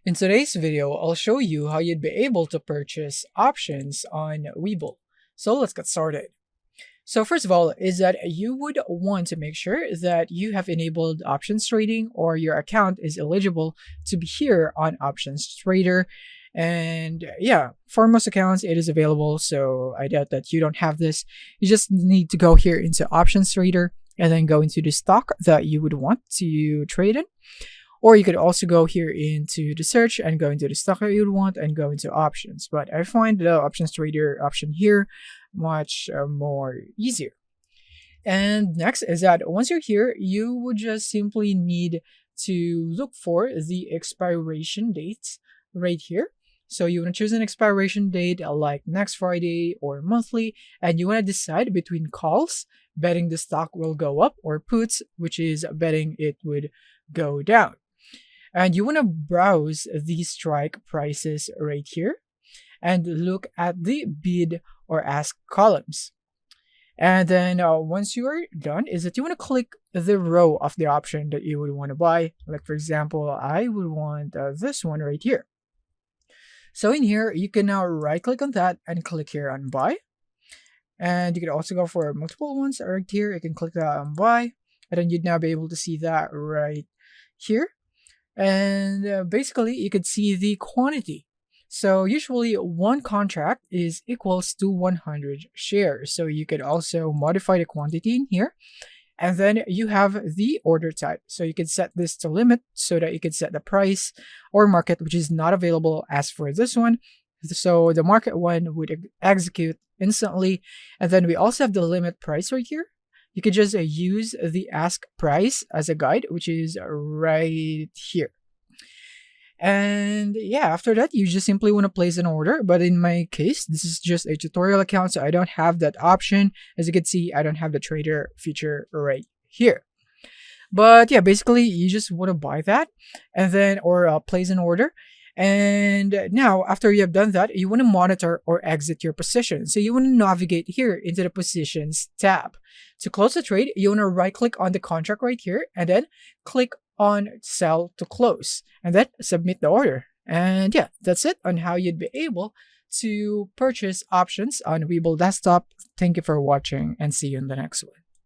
In today's video, I'll show you how you'd be able to purchase options on Webull. So let's get started. So first of all is that you would want to make sure that you have enabled options trading or your account is eligible to be here on options trader. And yeah, for most accounts it is available, so I doubt that you don't have this. You just need to go here into options trader and then go into the stock that you would want to trade in. Or you could also go here into the search and go into the stock that you'd want and go into options. But I find the options trader option here much more easier. And next is that once you're here, you would just simply need to look for the expiration dates right here. So you want to choose an expiration date like next Friday or monthly, and you want to decide between calls, betting the stock will go up, or puts, which is betting it would go down. And you want to browse the strike prices right here and look at the bid or ask columns. And then once you are done is that you want to click the row of the option that you would want to buy. Like for example, I would want this one right here. So in here, you can now right click on that and click here on buy. And you can also go for multiple ones right here. You can click that on buy, and then you'd now be able to see that right here. And basically you could see the quantity. So usually one contract is equals to 100 shares. So you could also modify the quantity in here. And then you have the order type. So you could set this to limit so that you could set the price or market, which is not available as for this one. So the market one would execute instantly. And then we also have the limit price right here. You could just use the ask price as a guide, which is right here. And yeah, after that, you just simply want to place an order. But in my case, this is just a tutorial account, so I don't have that option. As you can see, I don't have the trader feature right here. But yeah, basically, you just want to buy that and then or place an order. And now, after you have done that, you want to monitor or exit your position. So you want to navigate here into the positions tab. To close the trade, you want to right click on the contract right here and then click on sell to close and then submit the order. And yeah, that's it on how you'd be able to purchase options on Webull desktop. Thank you for watching and see you in the next one.